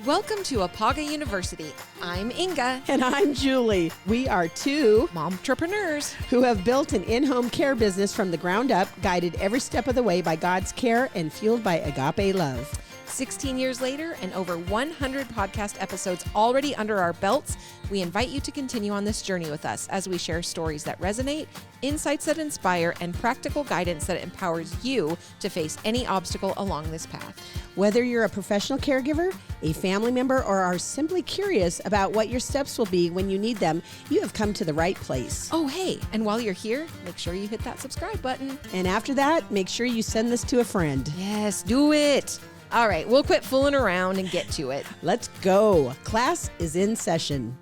Welcome to Apaga University. I'm Inga. And I'm Julie. We are two momtrepreneurs who have built an in-home care business from the ground up, guided every step of the way by God's care and fueled by agape love. 16 years later and over 100 podcast episodes already under our belts, we invite you to continue on this journey with us as we share stories that resonate, insights that inspire, and practical guidance that empowers you to face any obstacle along this path. Whether you're a professional caregiver, a family member, or are simply curious about what your steps will be when you need them, you have come to the right place. Oh, hey, and while you're here, make sure you hit that subscribe button. And after that, make sure you send this to a friend. Yes, do it. All right, we'll quit fooling around and get to it. Let's go. Class is in session.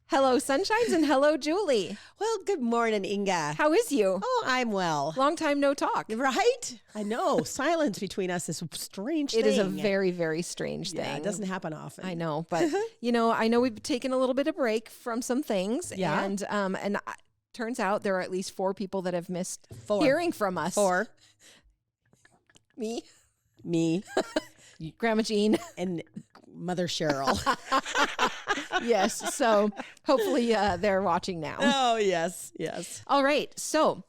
Hello, Sunshines, and hello, Julie. Well, good morning, Inga. How is you? Oh, I'm well. Long time no talk. Right? I know. Silence between us is a strange thing. It is a very, very strange thing. Yeah, it doesn't happen often. I know, but I know we've taken a little bit of break from some things. Yeah. And turns out there are at least 4 people that have missed 4. hearing from us. 4. Me. Grandma Jean. And Mother Cheryl. Yes. So hopefully they're watching now. Oh, yes. All right. So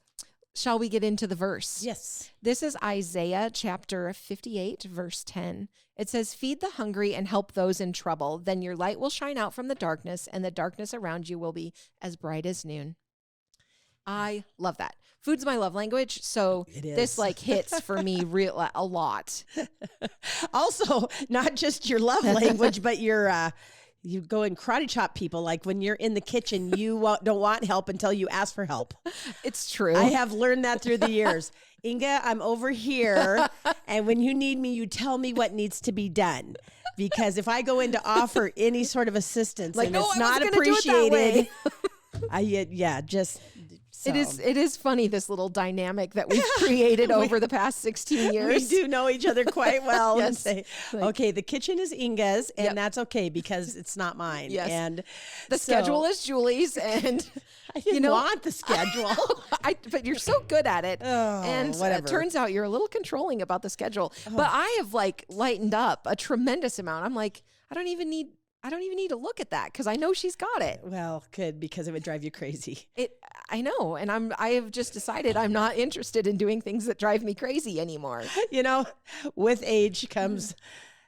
shall we get into the verse? Yes. This is Isaiah chapter 58, verse 10. It says, "Feed the hungry and help those in trouble. Then your light will shine out from the darkness, and the darkness around you will be as bright as noon." I love that. Food's my love language, so this hits for me a lot. Also, not just your love language, but your you go and karate chop people. Like when you're in the kitchen, you don't want help until you ask for help. It's true. I have learned that through the years. Inga, I'm over here, and when you need me, you tell me what needs to be done. Because if I go in to offer any sort of assistance and it's not appreciated, So. It is funny, this little dynamic that we've created over the past 16 years. We do know each other quite well. Yes. And say, okay, the kitchen is Inga's, and that's okay because it's not mine. Yes. And the schedule is Julie's, and I didn't want the schedule. But you're so good at it. Oh, and whatever. It turns out you're a little controlling about the schedule. But I have lightened up a tremendous amount. I'm like, I don't even need to look at that because I know she's got it. Well, good, because it would drive you crazy. I know. And I have just decided I'm not interested in doing things that drive me crazy anymore. With age comes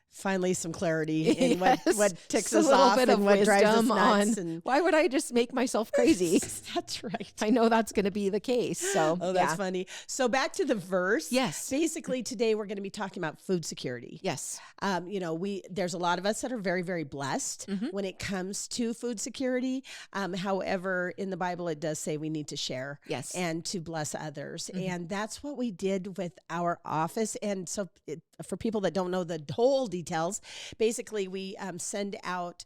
finally some clarity in what ticks us a little off bit and of what drives us wisdom nuts. on why would I just make myself crazy? That's right. I know that's going to be the case. So, that's funny. So back to the verse. Yes. Basically, today we're going to be talking about food security. Yes. There's a lot of us that are very, very blessed when it comes to food security. However, in the Bible, it does say we need to share and to bless others. And that's what we did with our office. And so for people that don't know the whole details, basically we send out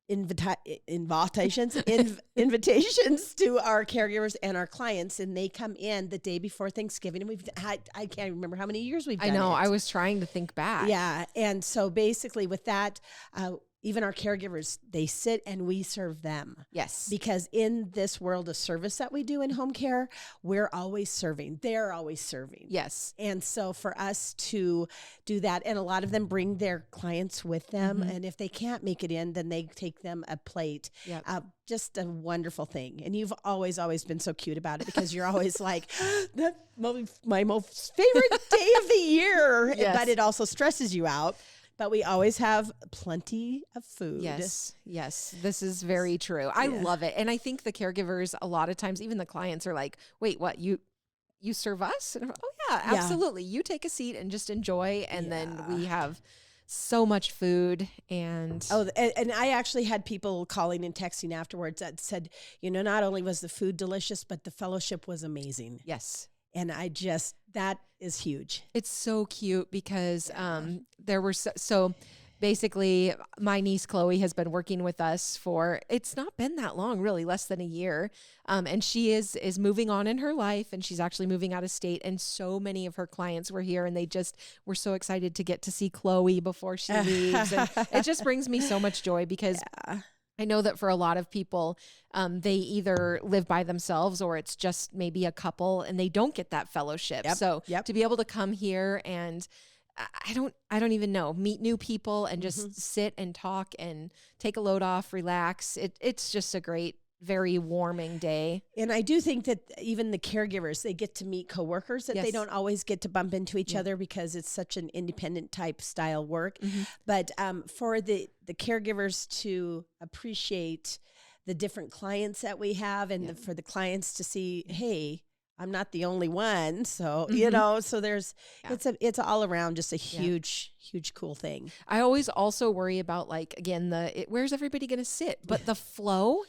invitations to our caregivers and our clients, and they come in the day before Thanksgiving. And I can't remember how many years we've done it. I know. I was trying to think back. Yeah. And so basically with that, even our caregivers, they sit and we serve them. Yes. Because in this world of service that we do in home care, we're always serving. They're always serving. Yes. And so for us to do that, and a lot of them bring their clients with them. And if they can't make it in, then they take them a plate. Yep. Just a wonderful thing. And you've always been so cute about it because you're always like, that's my most favorite day of the year. Yes. But it also stresses you out. But we always have plenty of food. Yes. This is very true. I love it. And I think the caregivers, a lot of times, even the clients are like, wait, what? You serve us? And I'm like, oh, yeah, absolutely. You take a seat and just enjoy. And then we have so much food. And I actually had people calling and texting afterwards that said, not only was the food delicious, but the fellowship was amazing. yes. And that is huge. It's so cute because there were so basically my niece Chloe has been working with us for, it's not been that long, really, less than a year. And she is moving on in her life, and she's actually moving out of state. And so many of her clients were here, and they just were so excited to get to see Chloe before she leaves. And it just brings me so much joy because I know that for a lot of people, they either live by themselves or it's just maybe a couple and they don't get that fellowship. Yep. So to be able to come here and I don't even know, meet new people and just sit and talk and take a load off, relax. It's just a great, very warming day. And I do think that even the caregivers, they get to meet coworkers that they don't always get to bump into each other because it's such an independent type style work. But for the caregivers to appreciate the different clients that we have, and for the clients to see, hey, I'm not the only one. So, you know, so there's, it's all around just a huge, huge cool thing. I always also worry about, like, again, where's everybody going to sit? But the flow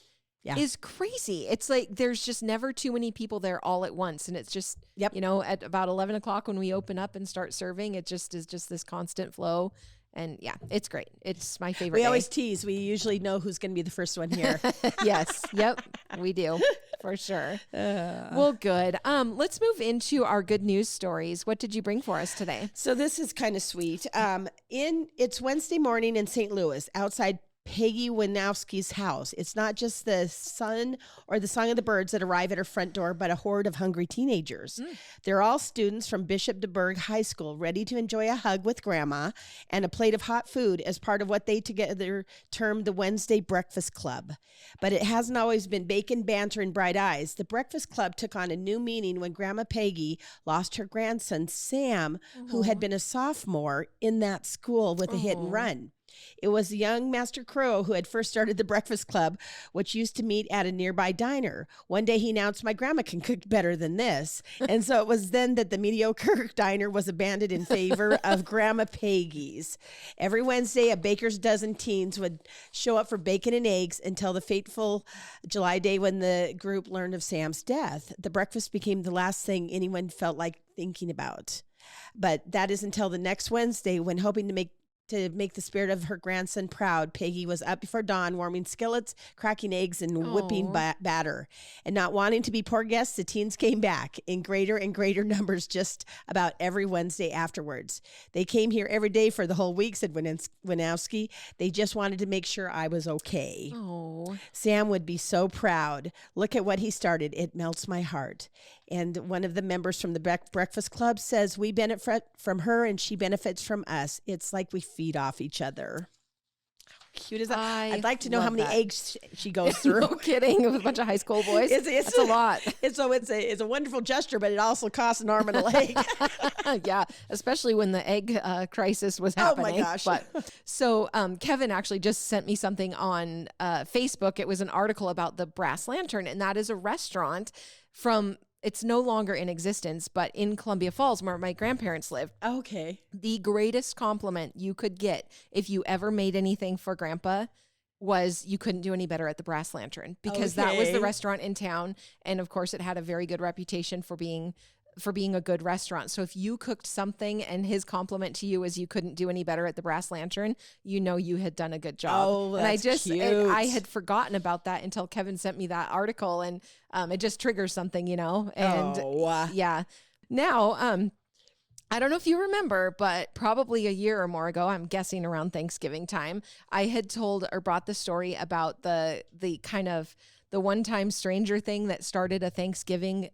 is crazy. It's like, there's just never too many people there all at once. And it's just, you know, at about 11 o'clock when we open up and start serving, it just is just this constant flow. And yeah, it's great. It's my favorite day. We always tease. We usually know who's going to be the first one here. Yes. Yep. We do. For sure. Well, good. Let's move into our good news stories. What did you bring for us today? So this is kind of sweet. It's Wednesday morning in St. Louis, outside Peggy Winowski's house. It's not just the sun or the song of the birds that arrive at her front door, but a horde of hungry teenagers. They're all students from Bishop DeBerg High School, ready to enjoy a hug with grandma and a plate of hot food as part of what they together term the Wednesday Breakfast Club. But it hasn't always been bacon, banter, and bright eyes. The Breakfast Club took on a new meaning when Grandma Peggy lost her grandson, Sam, who had been a sophomore in that school with a hit and run. It was the young Master Crow who had first started the Breakfast Club, which used to meet at a nearby diner. One day he announced, "My grandma can cook better than this." And so it was then that the mediocre diner was abandoned in favor of Grandma Peggy's. Every Wednesday, a baker's dozen teens would show up for bacon and eggs until the fateful July day when the group learned of Sam's death. The breakfast became the last thing anyone felt like thinking about. But that is until the next Wednesday, when hoping to make the spirit of her grandson proud, Peggy was up before dawn, warming skillets, cracking eggs, and whipping batter. And not wanting to be poor guests, the teens came back in greater and greater numbers just about every Wednesday afterwards. They came here every day for the whole week, said Winowski. They just wanted to make sure I was okay. Oh, Sam would be so proud. Look at what he started. It melts my heart. And one of the members from the Breakfast Club says, we benefit from her and she benefits from us. It's like we feed off each other. How cute is that? I'd like to know how many eggs she goes through. No kidding. With a bunch of high school boys. That's a lot. It's a wonderful gesture, but it also costs an arm and a leg. Yeah, especially when the egg crisis was happening. Oh my gosh. But so Kevin actually just sent me something on Facebook. It was an article about the Brass Lantern, and that is a restaurant it's no longer in existence, but in Columbia Falls, where my grandparents lived. Okay. The greatest compliment you could get if you ever made anything for Grandpa was you couldn't do any better at the Brass Lantern, because that was the restaurant in town. And of course it had a very good reputation for being a good restaurant. So if you cooked something and his compliment to you was you couldn't do any better at the Brass Lantern, you know you had done a good job. Oh, that's cute. I had forgotten about that until Kevin sent me that article, and it just triggers something, you know. And yeah. Now, I don't know if you remember, but probably a year or more ago, I'm guessing around Thanksgiving time, I had told or brought the story about the kind of the one-time stranger thing that started a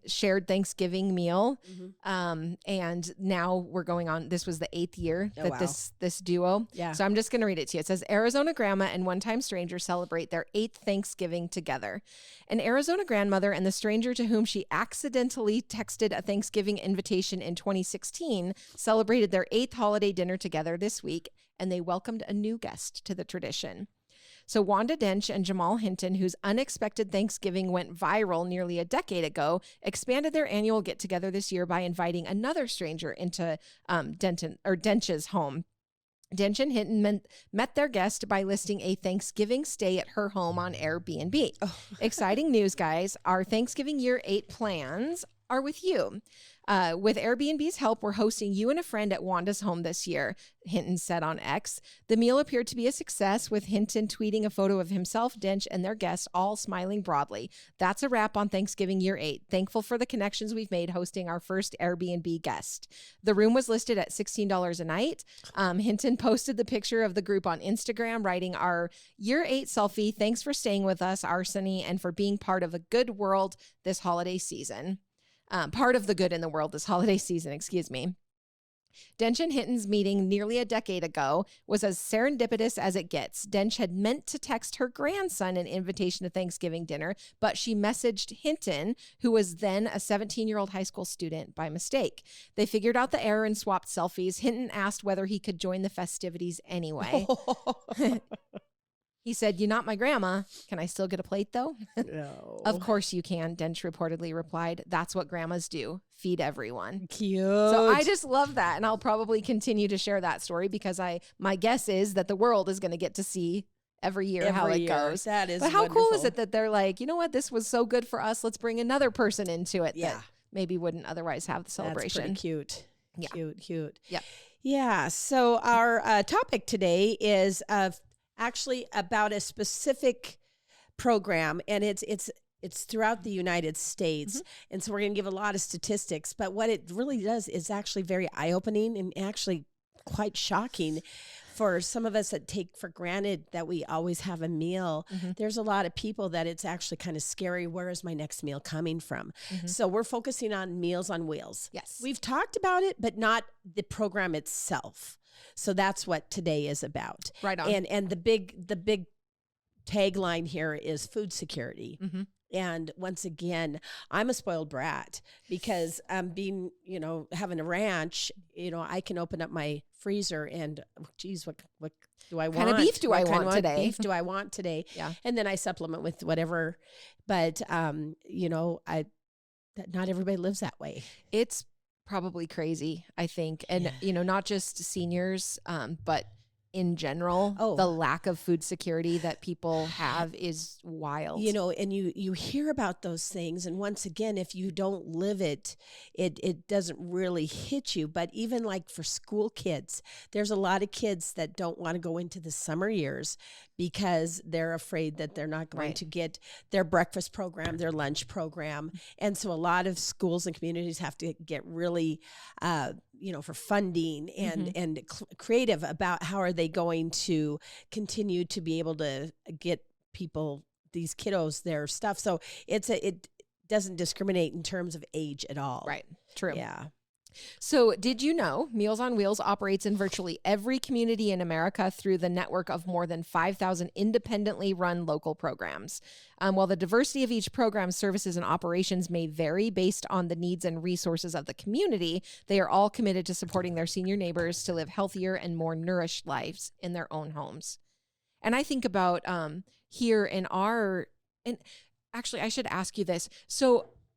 shared Thanksgiving meal. And now we're going on, this was the 8th year that this duo. Yeah. So I'm just going to read it to you. It says, Arizona grandma and one-time stranger celebrate their 8th Thanksgiving together. An Arizona grandmother and the stranger to whom she accidentally texted a Thanksgiving invitation in 2016 celebrated their 8th holiday dinner together this week, and they welcomed a new guest to the tradition. So Wanda Dench and Jamal Hinton, whose unexpected Thanksgiving went viral nearly a decade ago, expanded their annual get-together this year by inviting another stranger into Dench's home. Dench and Hinton met their guest by listing a Thanksgiving stay at her home on Airbnb. Exciting news, guys. Our Thanksgiving year 8 plans are with you. With Airbnb's help, we're hosting you and a friend at Wanda's home this year, Hinton said on X. The meal appeared to be a success, with Hinton tweeting a photo of himself, Dench, and their guests all smiling broadly. That's a wrap on Thanksgiving year 8. Thankful for the connections we've made hosting our first Airbnb guest. The room was listed at $16 a night. Hinton posted the picture of the group on Instagram, writing, our year 8 selfie. Thanks for staying with us, Arsony, and for being part of a good world this holiday season. Part of the good in the world this holiday season, excuse me. Dench and Hinton's meeting nearly a decade ago was as serendipitous as it gets. Dench had meant to text her grandson an invitation to Thanksgiving dinner, but she messaged Hinton, who was then a 17-year-old high school student, by mistake. They figured out the error and swapped selfies. Hinton asked whether he could join the festivities anyway. He said, "You're not my grandma. Can I still get a plate, though?" No. "Of course you can," Dench reportedly replied. "That's what grandmas do. Feed everyone." Cute. So I just love that. And I'll probably continue to share that story because my guess is that the world is going to get to see every year how it goes. That is But how wonderful. cool is it that they're like, you know what? This was so good for us. Let's bring another person into it Yeah. that maybe wouldn't otherwise have the celebration. That's pretty cute. Yeah. Cute. Yep. Yeah. So our topic today is actually about a specific program, and it's throughout the United States. And so we're going to give a lot of statistics, but what it really does is actually very eye-opening and actually quite shocking for some of us that take for granted that we always have a meal. There's a lot of people that it's actually kind of scary. Where is my next meal coming from? So we're focusing on Meals on Wheels. Yes. We've talked about it, but not the program itself. So that's what today is about. Right on. And the big tagline here is food security. And once again, I'm a spoiled brat because being, having a ranch, I can open up my freezer and, geez, what do I want? What kind of beef do I want today? Beef do I want today? Yeah. And then I supplement with whatever. But, not everybody lives that way. It's probably crazy, I think. And, not just seniors, but in general, the lack of food security that people have is wild. And you hear about those things. And once again, if you don't live it, it doesn't really hit you. But even like for school kids, there's a lot of kids that don't want to go into the summer years because they're afraid that they're not going to get their breakfast program, their lunch program. And so a lot of schools and communities have to get really, for funding and creative about how are they going to continue to be able to get people, these kiddos, their stuff. So it doesn't discriminate in terms of age at all. Right. True. Yeah. So did you know Meals on Wheels operates in virtually every community in America through the network of more than 5,000 independently run local programs? While the diversity of each program's services and operations may vary based on the needs and resources of the community, they are all committed to supporting their senior neighbors to live healthier and more nourished lives in their own homes. And I think about here and actually I should ask you this.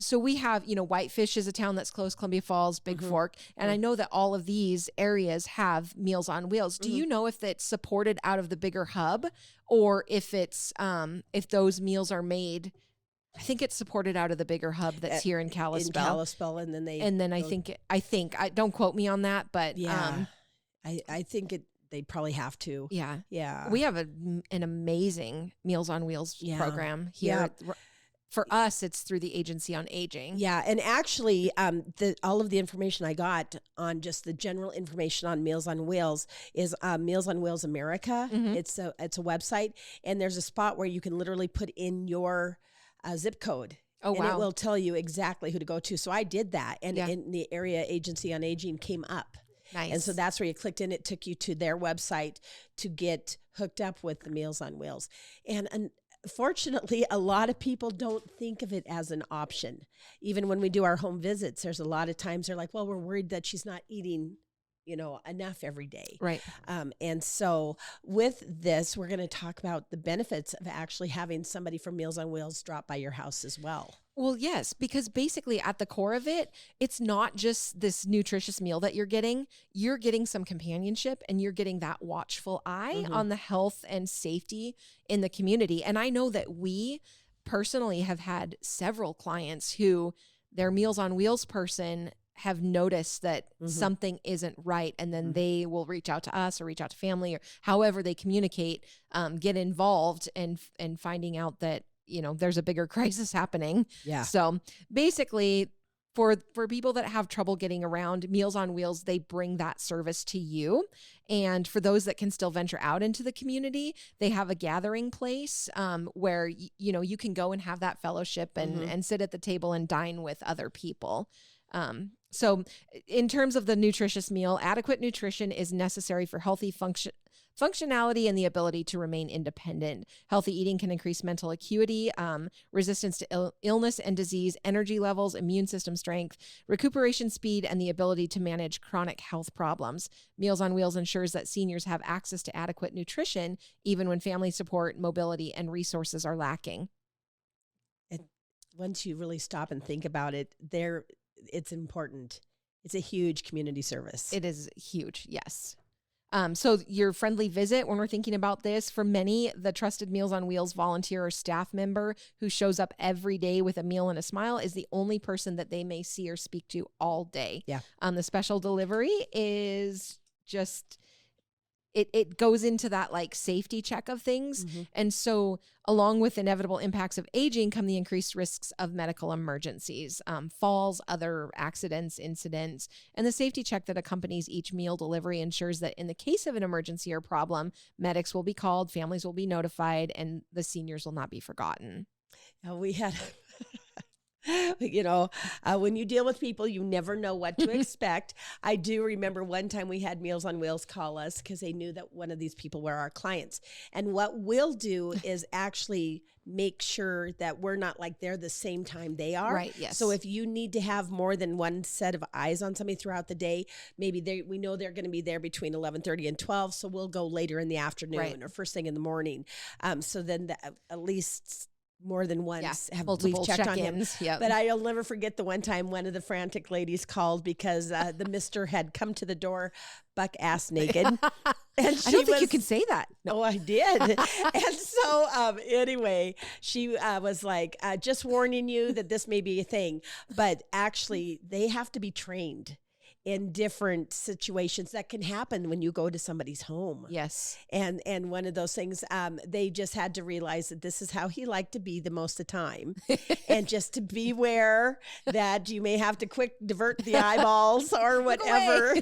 So we have, Whitefish is a town that's close, Columbia Falls, Big Fork. And I know that all of these areas have Meals on Wheels. Do you know if it's supported out of the bigger hub or if it's, if those meals are made? I think it's supported out of the bigger hub that's here in Kalispell. In Kalispell, and then I think, don't quote me on that, but yeah, I think they probably have to. Yeah. Yeah. We have an amazing Meals on Wheels program here. Yeah. For us, it's through the Agency on Aging. Yeah, and actually, all of the information I got on just the general information on Meals on Wheels is Meals on Wheels America. It's a website, and there's a spot where you can literally put in your zip code. Oh, and wow. it will tell you exactly who to go to. So I did that, and in the area Agency on Aging came up. Nice. And so that's where you clicked in. It took you to their website to get hooked up with the Meals on Wheels. And fortunately, a lot of people don't think of it as an option. Even when we do our home visits, there's a lot of times they're like, well, we're worried that she's not eating, enough every day. Right. And so with this, we're going to talk about the benefits of actually having somebody from Meals on Wheels drop by your house as well. Well, yes, because basically at the core of it, it's not just this nutritious meal that you're getting some companionship and you're getting that watchful eye on the health and safety in the community. And I know that we personally have had several clients who their Meals on Wheels person have noticed that something isn't right. And then they will reach out to us or reach out to family or however they communicate, get involved and finding out that, there's a bigger crisis happening. Yeah. So basically for people that have trouble getting around, Meals on Wheels, they bring that service to you. And for those that can still venture out into the community, they have a gathering place where, you can go and have that fellowship and sit at the table and dine with other people. So in terms of the nutritious meal, adequate nutrition is necessary for healthy functionality and the ability to remain independent. Healthy eating can increase mental acuity, resistance to illness and disease, energy levels, immune system strength, recuperation speed, and the ability to manage chronic health problems. Meals on Wheels ensures that seniors have access to adequate nutrition, even when family support, mobility, and resources are lacking. Once you really stop and think about it, it's important. It's a huge community service. It is huge, yes. So your friendly visit, when we're thinking about this, for many, the trusted Meals on Wheels volunteer or staff member who shows up every day with a meal and a smile is the only person that they may see or speak to all day. Yeah. The special delivery is just... It goes into that like safety check of things. Mm-hmm. And so along with inevitable impacts of aging come the increased risks of medical emergencies, falls, other accidents, incidents, and the safety check that accompanies each meal delivery ensures that in the case of an emergency or problem, medics will be called, families will be notified, and the seniors will not be forgotten. We had... when you deal with people, you never know what to expect. I do remember one time we had Meals on Wheels call us because they knew that one of these people were our clients. And what we'll do is actually make sure that we're not like they're the same time they are. Right, yes. So if you need to have more than one set of eyes on somebody throughout the day, maybe we know they're going to be there between 11:30 and 12, so we'll go later in the afternoon or first thing in the morning. So then at least... more than once multiple we've checked on him. Yep. But I'll never forget the one time one of the frantic ladies called because the mister had come to the door buck ass naked. And I don't think you can say that. No, I did. And so anyway, she was like, just warning you that this may be a thing. But actually, they have to be trained in different situations that can happen when you go to somebody's home. Yes. And one of those things, they just had to realize that this is how he liked to be the most of the time. And just to beware that you may have to quick divert the eyeballs or whatever.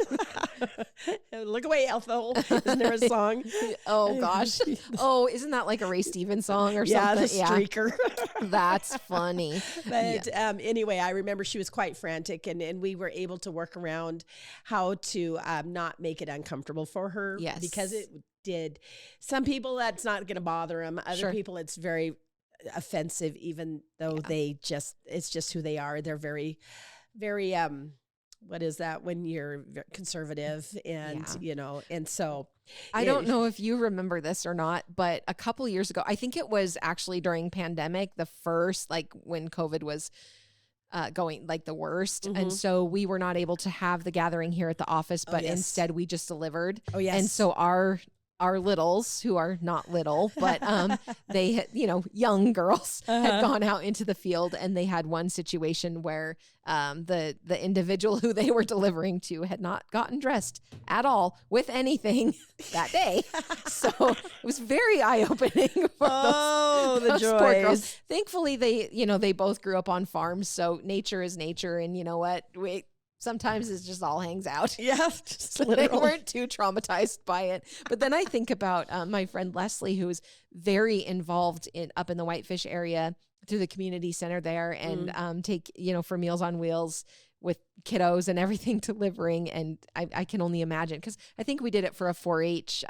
Look away, Ethel. Isn't there a song? Oh, gosh. Oh, isn't that like a Ray Stevens song or something? The streaker. That's funny. But anyway, I remember she was quite frantic and we were able to work around how to not make it uncomfortable for her. Yes. Because it did. Some people, that's not going to bother them. Other people, it's very offensive, even though it's just who they are. They're very, very, what is that when you're conservative and, and so. I don't know if you remember this or not, but a couple years ago, I think it was actually during pandemic, the first, like when COVID was going like the worst. Mm-hmm. And so we were not able to have the gathering here at the office, but instead we just delivered. Oh, yes. And so our littles, who are not little, but they had, young girls had gone out into the field, and they had one situation where the individual who they were delivering to had not gotten dressed at all with anything that day. So it was very eye-opening for those poor girls. Thankfully, they both grew up on farms, so nature is nature, and you know what? Sometimes it just all hangs out. Yeah, they weren't too traumatized by it. But then I think about my friend Leslie, who is very involved up in the Whitefish area through the community center there, and take for Meals on Wheels with kiddos and everything delivering. And I can only imagine, because I think we did it for a 4-H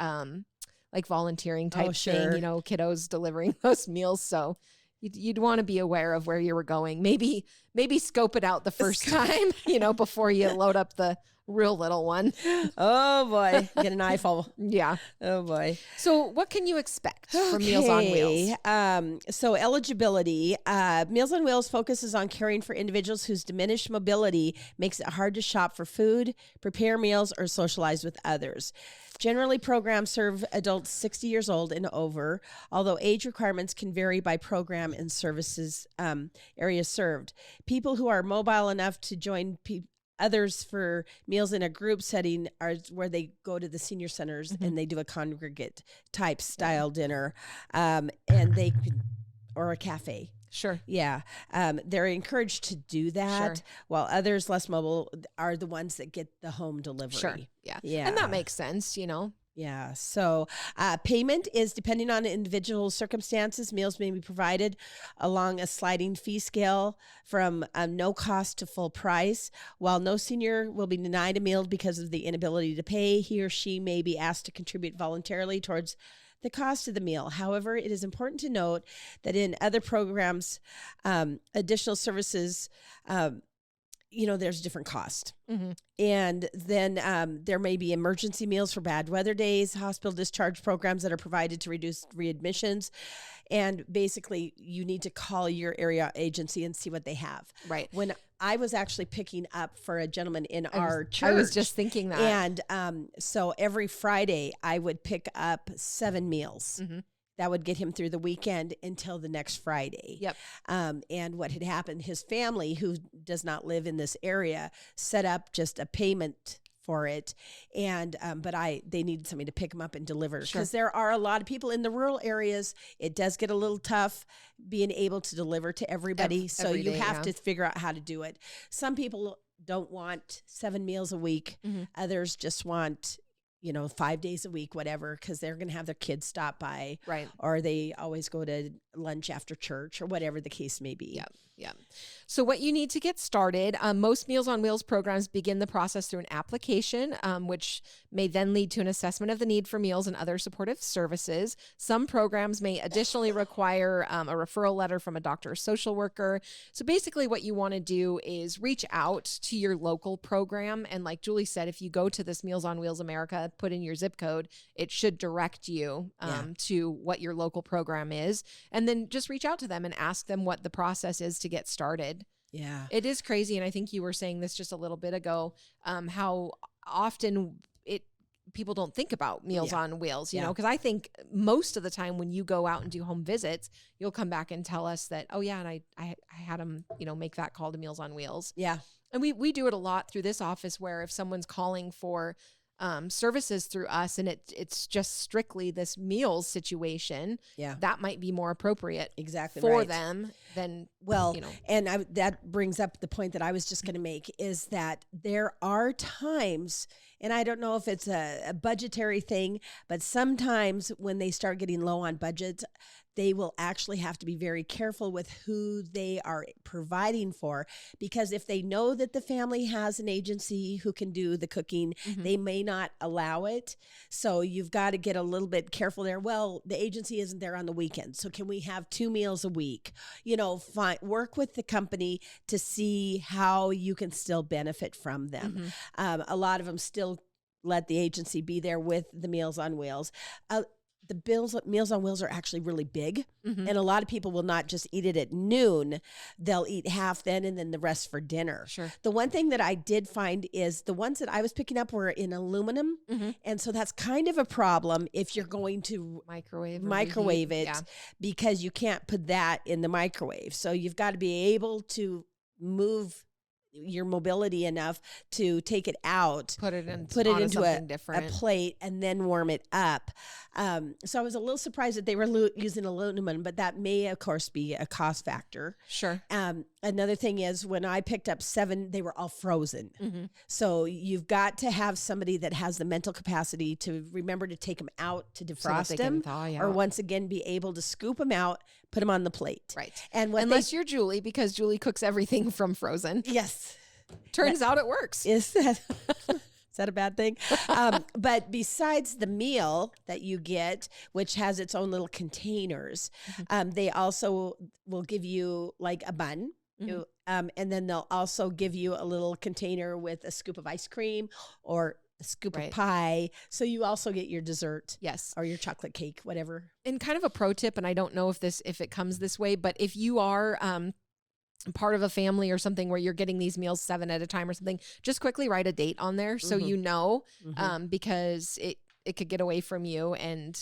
like volunteering type thing. Kiddos delivering those meals. So you'd want to be aware of where you were going. Maybe scope it out the first time, before you load up the real little one. Oh boy, get an eyeful. Yeah. Oh boy. So what can you expect from Meals on Wheels? So eligibility, Meals on Wheels focuses on caring for individuals whose diminished mobility makes it hard to shop for food, prepare meals, or socialize with others. Generally, programs serve adults 60 years old and over, although age requirements can vary by program and services areas served. People who are mobile enough to join others for meals in a group setting are where they go to the senior centers and they do a congregate type style dinner, and they could, or a cafe. Sure. Yeah. They're encouraged to do that, while others less mobile are the ones that get the home delivery. Sure. Yeah. Yeah. And that makes sense, Yeah. So payment is depending on individual circumstances. Meals may be provided along a sliding fee scale from no cost to full price. While no senior will be denied a meal because of the inability to pay, he or she may be asked to contribute voluntarily towards the cost of the meal. However, it is important to note that in other programs, additional services, there's different cost. Mm-hmm. And then there may be emergency meals for bad weather days, hospital discharge programs that are provided to reduce readmissions. And basically, you need to call your area agency and see what they have. Right. When I was actually picking up for a gentleman in our church. I was just thinking that. And so every Friday, I would pick up 7 meals. Mm-hmm. That would get him through the weekend until the next Friday. Yep. And what had happened, his family, who does not live in this area, set up just a payment for it. And but they needed somebody to pick him up and deliver. Because there are a lot of people in the rural areas. It does get a little tough being able to deliver to everybody. So you have to figure out how to do it. Some people don't want 7 meals a week. Mm-hmm. Others just want 5 days a week, whatever, because they're going to have their kids stop by. Right. Or they always go to lunch after church or whatever the case may be. Yeah. Yeah. So what you need to get started, most Meals on Wheels programs begin the process through an application, which may then lead to an assessment of the need for meals and other supportive services. Some programs may additionally require a referral letter from a doctor or social worker. So basically what you want to do is reach out to your local program. And like Julie said, if you go to this Meals on Wheels America, put in your zip code, it should direct you to what your local program is. And then just reach out to them and ask them what the process is to get started. Yeah. It is crazy. And I think you were saying this just a little bit ago, how often people don't think about Meals on Wheels, you know, because I think most of the time when you go out and do home visits, you'll come back and tell us that, oh yeah, and I had them, make that call to Meals on Wheels. Yeah. And we do it a lot through this office where if someone's calling for services through us and it's just strictly this meals situation, that might be more appropriate for them than, and that brings up the point that I was just going to make is that there are times, and I don't know if it's a budgetary thing, but sometimes when they start getting low on budgets, they will actually have to be very careful with who they are providing for, because if they know that the family has an agency who can do the cooking, they may not allow it. So you've got to get a little bit careful there. Well, the agency isn't there on the weekend, so can we have 2 meals a week? Work with the company to see how you can still benefit from them. A lot of them still let the agency be there with the Meals on Wheels. The Meals on Wheels are actually really big, and a lot of people will not just eat it at noon. They'll eat half then and then the rest for dinner. Sure. The one thing that I did find is the ones that I was picking up were in aluminum, and so that's kind of a problem if you're going to microwave it, because you can't put that in the microwave. So you've got to be able to move your mobility enough to take it out, put it into a plate, and then warm it up. So I was a little surprised that they were using aluminum, but that may, of course, be a cost factor. Sure. Another thing is when I picked up 7, they were all frozen. So you've got to have somebody that has the mental capacity to remember to take them out to defrost them, or once again be able to scoop them out, put them on the plate. Right. And unless you're Julie, because Julie cooks everything from frozen. Yes. Turns out it works. Is that a bad thing? But besides the meal that you get, which has its own little containers, they also will give you like a bun. And then they'll also give you a little container with a scoop of ice cream or a scoop of pie. So you also get your dessert. Yes. Or your chocolate cake, whatever. And kind of a pro tip, and I don't know if it comes this way, but if you are part of a family or something where you're getting these meals 7 at a time or something, just quickly write a date on there so you know, because it could get away from you. And,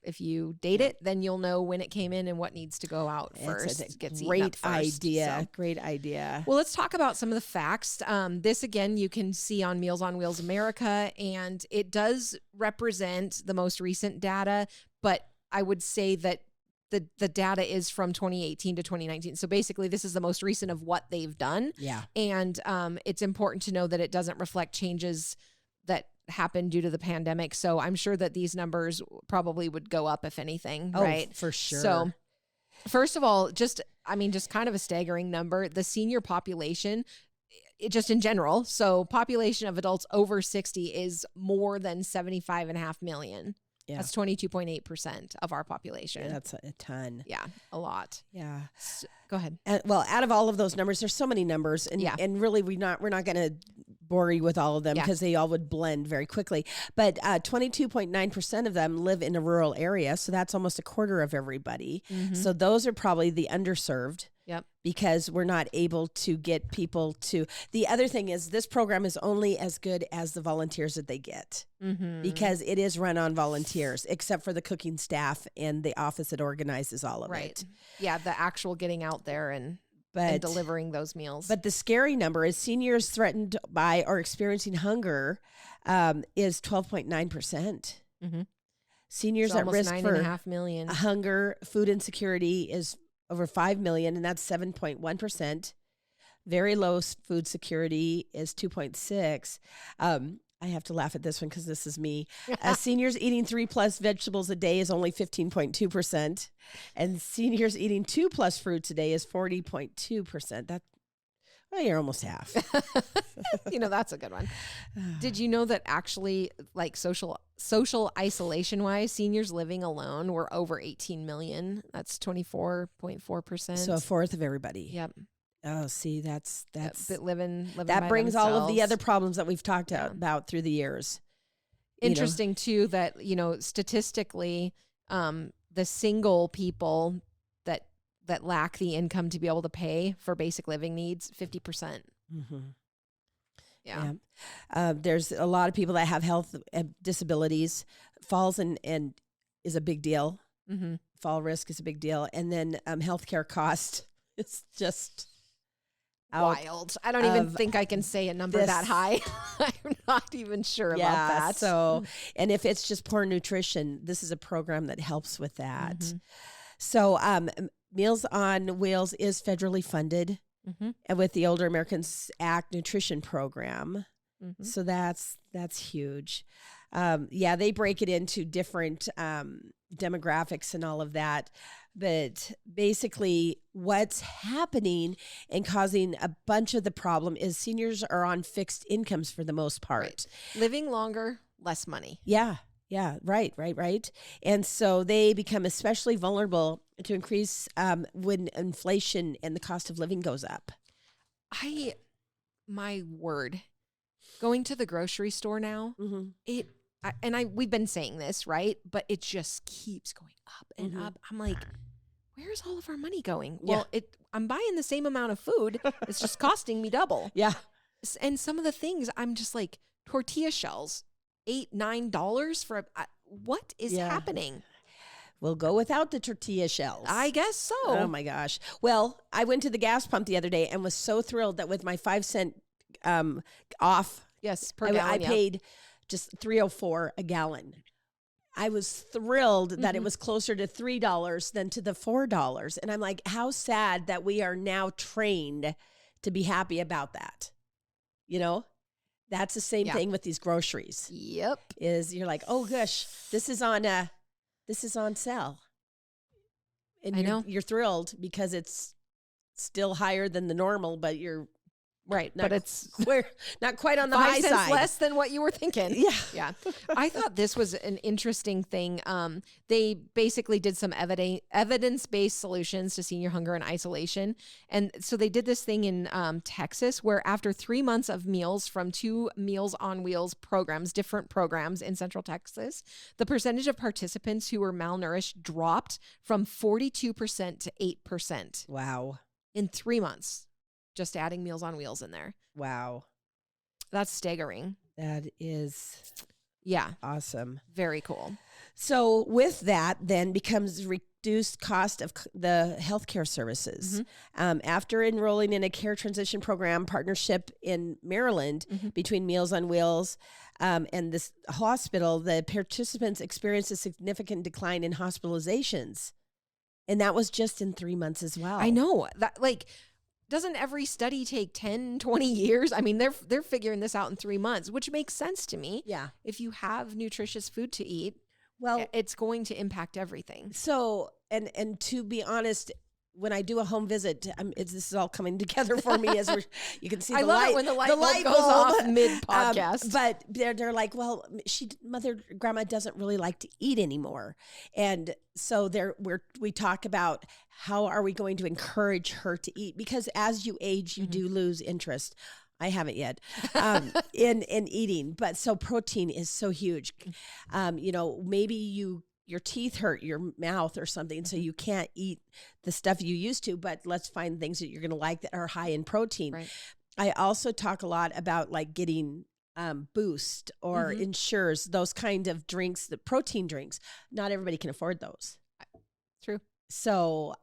if you date it, then you'll know when it came in and what needs to go out first. Great idea. Great idea. Well, let's talk about some of the facts. This, again, you can see on Meals on Wheels America, and it does represent the most recent data, but I would say that the data is from 2018 to 2019. So basically this is the most recent of what they've done. Yeah. And it's important to know that it doesn't reflect changes that happened due to the pandemic. So I'm sure that these numbers probably would go up if anything, right? For sure. So first of all, just kind of a staggering number. The senior population, just in general. So population of adults over 60 is more than 75.5 million. Yeah. That's 22.8% of our population. Yeah, that's a ton. Yeah, a lot. Yeah. So, go ahead. Well, out of all of those numbers, there's so many numbers, and really we're not going to bore you with all of them because they all would blend very quickly. But 22.9% of them live in a rural area, so that's almost a quarter of everybody. Mm-hmm. So those are probably the underserved. Yep. Because we're not able to get people to. The other thing is this program is only as good as the volunteers that they get, because it is run on volunteers, except for the cooking staff and the office that organizes all of it. Yeah, the actual getting out there and delivering those meals. But the scary number is seniors threatened by or experiencing hunger is 12.9%. Mm-hmm. Seniors at risk for 9.5 million. Hunger, food insecurity is over 5 million, and that's 7.1%. Very low food security is 2.6. I have to laugh at this one because this is me. Seniors eating 3+ vegetables a day is only 15.2%, and seniors eating 2+ fruits a day is 40.2%. You're almost half. That's a good one. Did you know that actually, like social isolation wise, seniors living alone were over 18 million? That's 24.4%. So a fourth of everybody. Yep. Oh, see, that's living that brings themselves. all of the other problems that we've talked about through the years. Interesting too that statistically, the single people that lack the income to be able to pay for basic living needs, 50%. Mm-hmm. Yeah. There's a lot of people that have health disabilities. Falls and is a big deal. Mm-hmm. Fall risk is a big deal. And then healthcare cost is just wild. I don't even think I can say a number that high. I'm not even sure about that. So, and if it's just poor nutrition, this is a program that helps with that. Mm-hmm. So, Meals on Wheels is federally funded, and with the Older Americans Act nutrition program. Mm-hmm. So that's huge. They break it into different demographics and all of that. But basically what's happening and causing a bunch of the problem is seniors are on fixed incomes for the most part. Right. Living longer, less money. Yeah. Yeah, right. And so they become especially vulnerable to increase when inflation and the cost of living goes up. My word, going to the grocery store now, we've been saying this, right? But it just keeps going up and up. I'm like, where's all of our money going? Well, I'm buying the same amount of food. It's just costing me double. Yeah. And some of the things I'm just like, tortilla shells, $8-9 for what is happening? We'll go without the tortilla shells. I guess so. Oh my gosh. Well, I went to the gas pump the other day and was so thrilled that with my 5-cent off, per gallon, I paid just $3.04 a gallon. I was thrilled that it was closer to $3 than to the $4. And I'm like, how sad that we are now trained to be happy about that. That's the same thing with these groceries. Yep. Is you're like, oh gosh, this is on sale. And you're thrilled because it's still higher than the normal, but you're right. But it's not quite on the 5 high cents side. less than what you were thinking. Yeah. Yeah. I thought this was an interesting thing. They basically did some evidence-based solutions to senior hunger and isolation. And so they did this thing in Texas where after 3 months of meals from 2 Meals on Wheels programs, different programs in Central Texas, the percentage of participants who were malnourished dropped from 42% to 8%. Wow. In 3 months. Just adding Meals on Wheels in there. Wow. That's staggering. That is awesome. Very cool. So with that then becomes reduced cost of the healthcare services. After enrolling in a care transition program partnership in Maryland between Meals on Wheels and this hospital, the participants experienced a significant decline in hospitalizations. And that was just in 3 months as well. I know. That doesn't every study take 10, 20 years? I mean, they're figuring this out in 3 months, which makes sense to me. Yeah. If you have nutritious food to eat, well, it's going to impact everything. So, and to be honest, when I do a home visit, this is all coming together for me as you can see. I love it when the light bulb goes off mid podcast. But they're like, well, grandma doesn't really like to eat anymore, and so we talk about how are we going to encourage her to eat, because as you age, you do lose interest. I haven't yet in eating, but so protein is so huge. Maybe your teeth hurt your mouth or something, so you can't eat the stuff you used to, but let's find things that you're going to like that are high in protein. Right. I also talk a lot about like getting Boost or Ensures, those kind of drinks, the protein drinks. Not everybody can afford those. True. So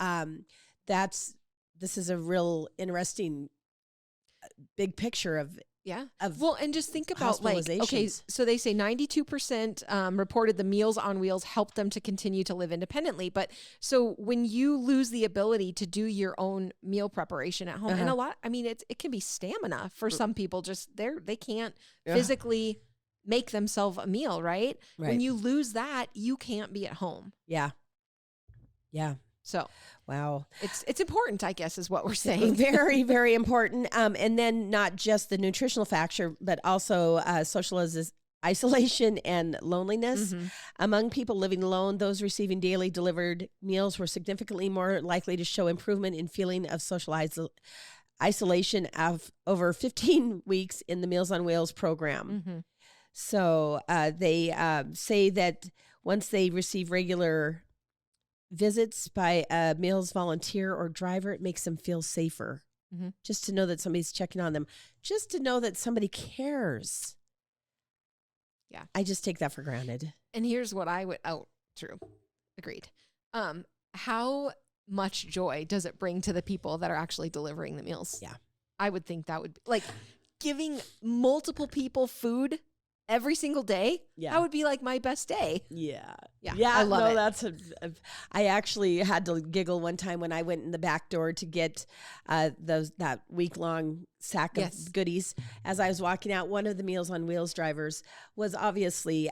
this is a real interesting big picture of and just think about so they say 92% reported the Meals on Wheels helped them to continue to live independently. But so when you lose the ability to do your own meal preparation at home, and it can be stamina for some people, just they can't physically make themselves a meal, right? When you lose that, you can't be at home. Yeah. So, wow. It's important, I guess, is what we're saying. Very, very important. And then not just the nutritional factor, but also social isolation and loneliness. Among people living alone, those receiving daily delivered meals were significantly more likely to show improvement in feeling of social isolation of over 15 weeks in the Meals on Wheels program. So they say that once they receive regular visits by a meals volunteer or driver, it makes them feel safer. Just to know that somebody's checking on them, just to know that somebody cares. Yeah. I just take that for granted. And here's what I would, true. Agreed. How much joy does it bring to the people that are actually delivering the meals? Yeah. I would think that would be like giving multiple people food every single day. Yeah. That would be like my best day. Yeah. I love it. That's I actually had to giggle one time when I went in the back door to get that week-long sack of goodies. As I was walking out, one of the Meals on Wheels drivers was obviously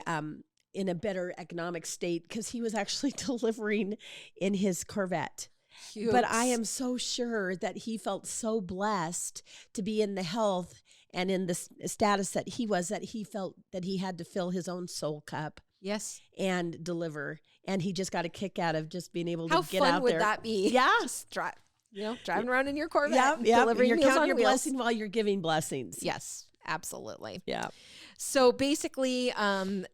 in a better economic state because he was actually delivering in his Corvette. Cute. But I am so sure that he felt so blessed to be in the health and in the status that he was, that he felt that he had to fill his own soul cup. Yes. And deliver. And he just got a kick out of just being able to get out there. How fun would that be? Yeah. Just driving around in your Corvette, delivering you're Meals counting on your Wheels. blessing while you're giving blessings. Yes, absolutely. Yeah. So basically,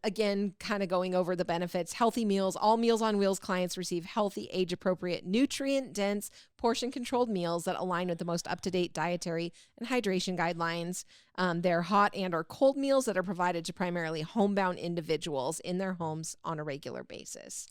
again, kind of going over the benefits, healthy meals, all Meals on Wheels clients receive healthy, age-appropriate, nutrient-dense, portion-controlled meals that align with the most up-to-date dietary and hydration guidelines. They're hot and or cold meals that are provided to primarily homebound individuals in their homes on a regular basis.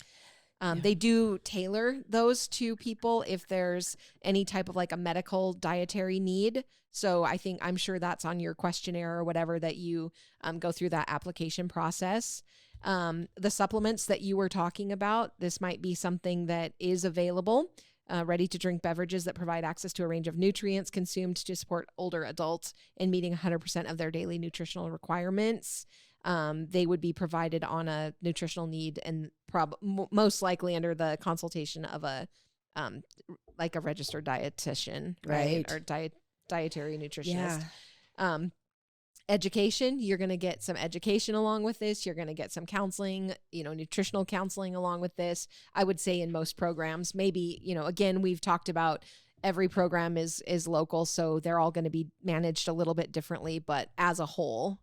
They do tailor those to people if there's any type of like a medical dietary need. So I'm sure that's on your questionnaire or whatever that you go through that application process. The supplements that you were talking about, this might be something that is available. Ready to drink beverages that provide access to a range of nutrients consumed to support older adults in meeting 100% of their daily nutritional requirements. They would be provided on a nutritional need and most likely under the consultation of a registered dietitian, right? Or dietary nutritionist. Yeah. Education, you're going to get some education along with this. You're going to get some counseling, nutritional counseling along with this. I would say in most programs, maybe, again, we've talked about every program is local, so they're all going to be managed a little bit differently, but as a whole,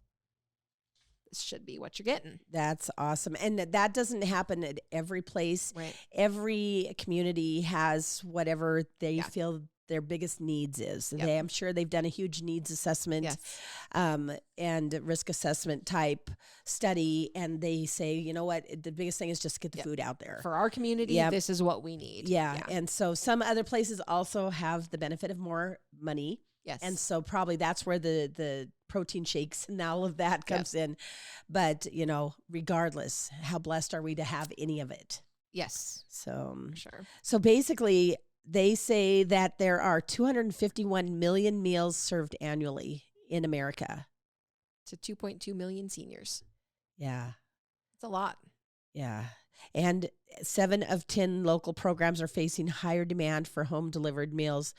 this should be what you're getting. That's awesome. And that doesn't happen at every place. Right. Every community has whatever they feel their biggest needs is. Yep. I'm sure they've done a huge needs assessment and risk assessment type study. And they say, you know what, the biggest thing is just get the food out there. For our community, this is what we need. Yeah. And so some other places also have the benefit of more money. Yes. And so probably that's where the protein shakes and all of that comes in. But, regardless, how blessed are we to have any of it? Yes. So, sure. So basically, they say that there are 251 million meals served annually in America. To 2.2 million seniors. Yeah. It's a lot. Yeah. And 7 of 10 local programs are facing higher demand for home-delivered meals,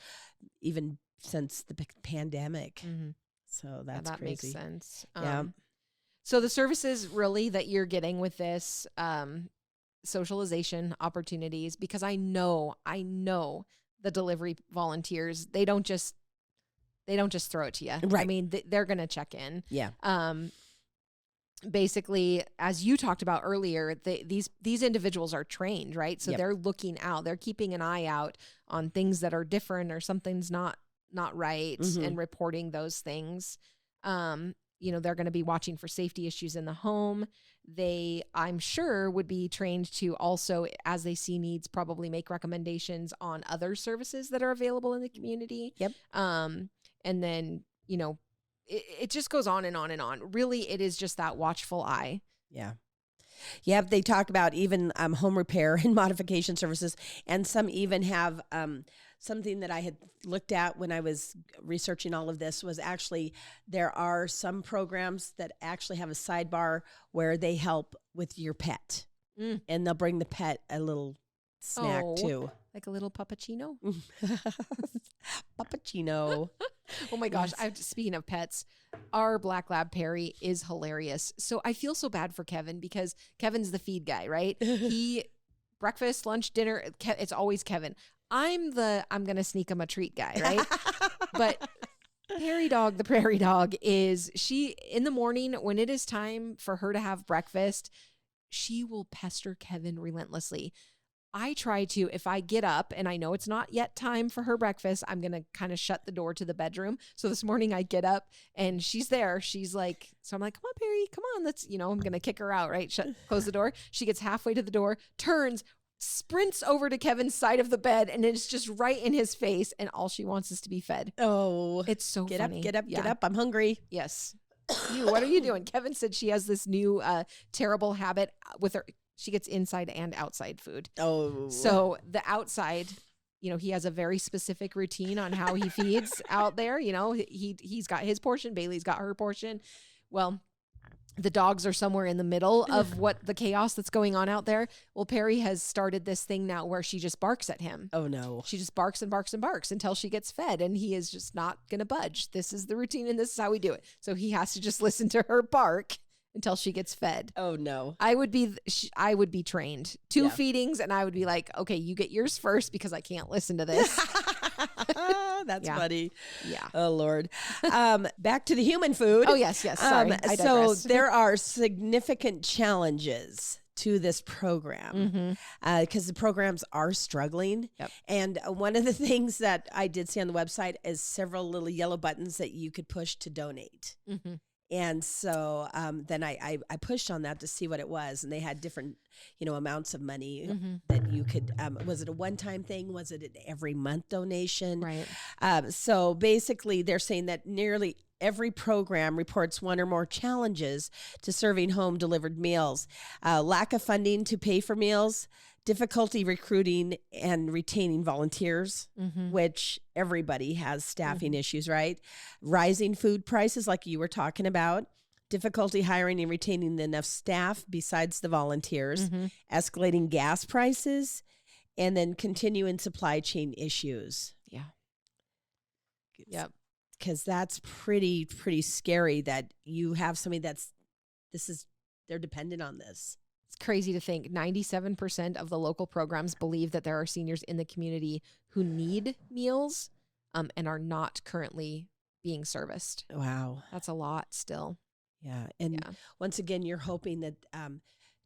even since the pandemic. Mm-hmm. So that's that crazy. Makes sense. Yeah. So the services really that you're getting with this socialization opportunities, because I know the delivery volunteers, they don't just throw it to you. Right. I mean, they're going to check in. Yeah. Basically, as you talked about earlier, these individuals are trained, right? So they're looking out, they're keeping an eye out on things that are different or something's not right, and reporting those things. They're going to be watching for safety issues in the home. They, I'm sure, would be trained to also, as they see needs, probably make recommendations on other services that are available in the community. Yep. And then, it just goes on and on and on. Really, it is just that watchful eye. Yeah. Yeah, they talk about even home repair and modification services, and some even have something that I had looked at when I was researching all of this was actually there are some programs that actually have a sidebar where they help with your pet, and they'll bring the pet a little snack too. Like a little puppuccino? Puppuccino. Oh my gosh. Speaking of pets, our black lab Perry is hilarious. So I feel so bad for Kevin because Kevin's the feed guy, right? He breakfast, lunch, dinner, it's always Kevin. I'm going to sneak him a treat guy, right? But Perry dog, the prairie dog, she in the morning when it is time for her to have breakfast, she will pester Kevin relentlessly. I try to, if I get up and I know it's not yet time for her breakfast, I'm going to kind of shut the door to the bedroom. So this morning I get up and she's there. She's like, so I'm like, come on, Perry, come on. Let's, I'm going to kick her out, right? Close the door. She gets halfway to the door, turns, sprints over to Kevin's side of the bed, and it's just right in his face. And all she wants is to be fed. Oh, it's so funny. Get up. I'm hungry. Yes. What are you doing? Kevin said she has this new terrible habit with her. She gets inside and outside food. Oh. So the outside, he has a very specific routine on how he feeds out there. He's got his portion. Bailey's got her portion. Well, the dogs are somewhere in the middle of what the chaos that's going on out there. Well, Perry has started this thing now where she just barks at him. Oh no. She just barks and barks and barks until she gets fed, and he is just not going to budge. This is the routine and this is how we do it. So he has to just listen to her bark until she gets fed. Oh no. I would be trained. 2 feedings and I would be like, okay, you get yours first because I can't listen to this. That's funny. Yeah. Oh Lord. Back to the human food. Oh yes. Sorry. I so there are significant challenges to this program because the programs are struggling. Yep. And one of the things that I did see on the website is several little yellow buttons that you could push to donate. Mm-hmm. And so then I pushed on that to see what it was. And they had different, amounts of money that you could, was it a one-time thing? Was it an every month donation? Right. So basically they're saying that nearly every program reports one or more challenges to serving home delivered meals. Lack of funding to pay for meals, difficulty recruiting and retaining volunteers, which everybody has staffing issues, right? Rising food prices, like you were talking about, difficulty hiring and retaining enough staff besides the volunteers, escalating gas prices, and then continuing supply chain issues. Yeah. Yep. Because that's pretty scary that you have somebody they're dependent on this. It's crazy to think 97% of the local programs believe that there are seniors in the community who need meals and are not currently being serviced. Wow. That's a lot still. Yeah. And once again, you're hoping that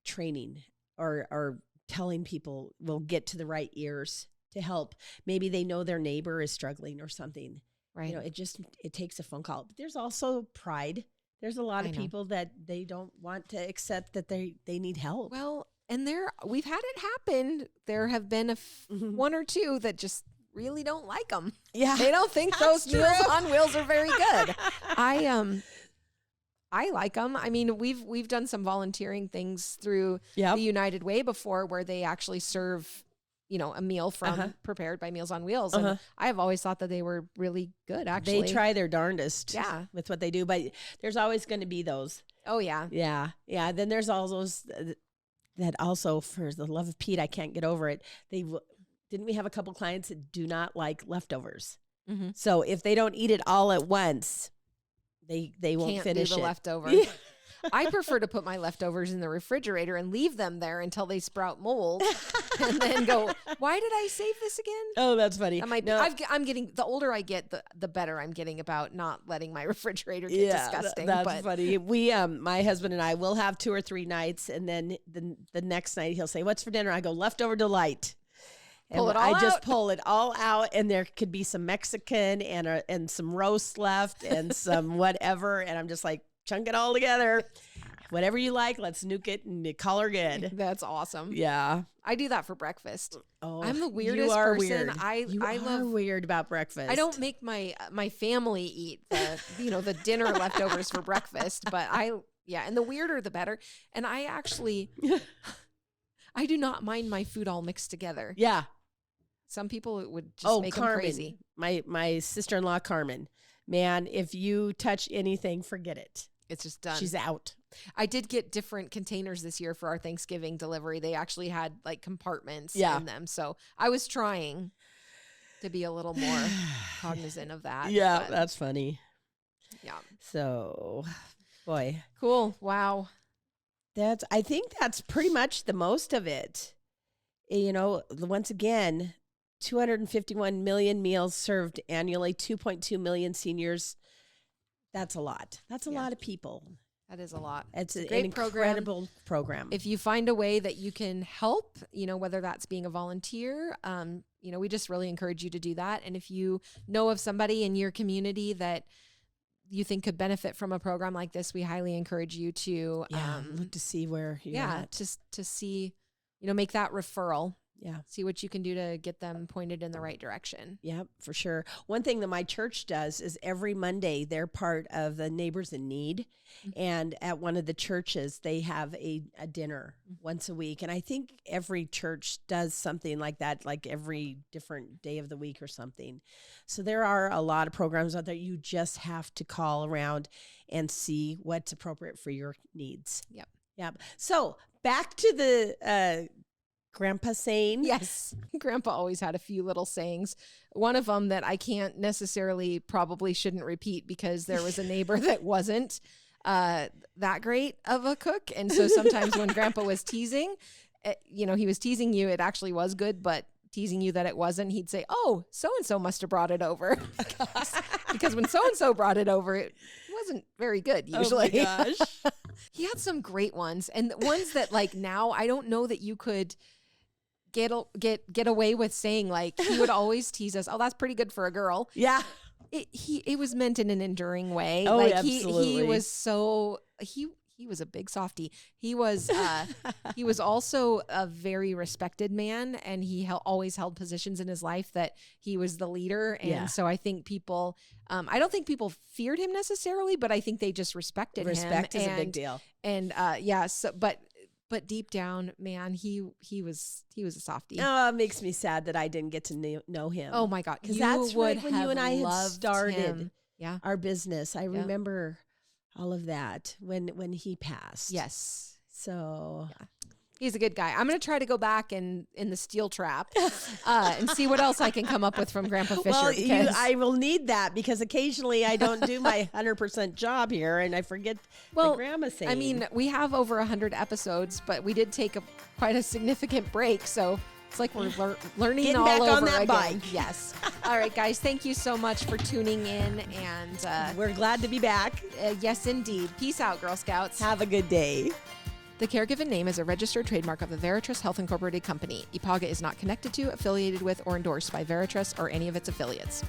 training or telling people will get to the right ears to help. Maybe they know their neighbor is struggling or something. Right. It takes a phone call. But there's also pride. There's a lot of people that they don't want to accept that they need help. Well, and we've had it happen. There have been one or two that just really don't like them. Yeah. They don't think those Meals on Wheels are very good. I like them. I mean, we've done some volunteering things through the United Way before where they actually serve a meal from prepared by Meals on Wheels. And I have always thought that they were really good, actually. They try their darndest with what they do, but there's always going to be those. Oh, yeah. Yeah. Yeah. Then there's all those that also, for the love of Pete, I can't get over it. Didn't we have a couple clients that do not like leftovers? Mm-hmm. So if they don't eat it all at once, they won't finish the it. Leftover. Yeah. I prefer to put my leftovers in the refrigerator and leave them there until they sprout mold, and then go, why did I save this again? Oh, that's funny. I'm getting, the older I get, the better I'm getting about not letting my refrigerator get disgusting. That's funny. We, my husband and I will have 2 or 3 nights, and then the next night he'll say, what's for dinner? I go, leftover delight. And I just pull it all out, and there could be some Mexican and some roast left and some whatever, and I'm just like, chunk it all together. Whatever you like, let's nuke it and call her good. That's awesome. Yeah. I do that for breakfast. Oh, I'm the weirdest you are person. Weird. I love weird about breakfast. I don't make my family eat the dinner leftovers for breakfast, but and the weirder the better. And I actually I do not mind my food all mixed together. Yeah. Some people, it would just make Carmen, them crazy. My sister-in-law, Carmen. Man, if you touch anything, forget it. It's just done. She's out. I did get different containers this year for our Thanksgiving delivery. They actually had like compartments in them. So I was trying to be a little more cognizant of that. Yeah, that's funny. Yeah. So, boy. Cool. Wow. I think that's pretty much the most of it. Once again, 251 million meals served annually, 2.2 million seniors. That's a lot. That's a lot of people. That is a lot. It's an great incredible program. If you find a way that you can help, whether that's being a volunteer, we just really encourage you to do that. And if you know of somebody in your community that you think could benefit from a program like this, we highly encourage you to look to see where you're at. Just to see, make that referral. Yeah. See what you can do to get them pointed in the right direction. Yeah, for sure. One thing that my church does is every Monday, they're part of the Neighbors in Need. Mm-hmm. And at one of the churches, they have a dinner once a week. And I think every church does something like that, like every different day of the week or something. So there are a lot of programs out there. You just have to call around and see what's appropriate for your needs. Yep. So back to the Grandpa saying. Yes. Grandpa always had a few little sayings. One of them that I can't necessarily probably shouldn't repeat because there was a neighbor that wasn't that great of a cook. And so sometimes when Grandpa was teasing, he was teasing you. It actually was good, but teasing you that it wasn't, he'd say, oh, so-and-so must have brought it over. because when so-and-so brought it over, it wasn't very good usually. Oh my gosh. He had some great ones. And ones that like now, I don't know that you could get away with saying. Like he would always tease us, oh, that's pretty good for a girl. Yeah. It was meant in an enduring way. Oh, like absolutely. he was so he was a big softie. He was also a very respected man, and he always held positions in his life that he was the leader. And so I think people, I don't think people feared him necessarily, but I think they just respected him. Respect is a big deal. And so, but deep down, man, he was a softie. Oh, it makes me sad that I didn't get to know him. Oh my God. Because that's right when you and I had started our business. I remember all of that when he passed. Yes. So he's a good guy. I'm going to try to go back in the steel trap and see what else I can come up with from Grandpa Fisher. Well, I will need that because occasionally I don't do my 100% job here and I forget the grandma saying. I mean, we have over 100 episodes, but we did take quite a significant break. So it's like we're learning Getting all back over on that again. bike. Yes. All right, guys. Thank you so much for tuning in. And we're glad to be back. Yes, indeed. Peace out, Girl Scouts. Have a good day. The Caregiven name is a registered trademark of the Veritrust Health Incorporated Company. IPAGA is not connected to, affiliated with, or endorsed by Veritrust or any of its affiliates.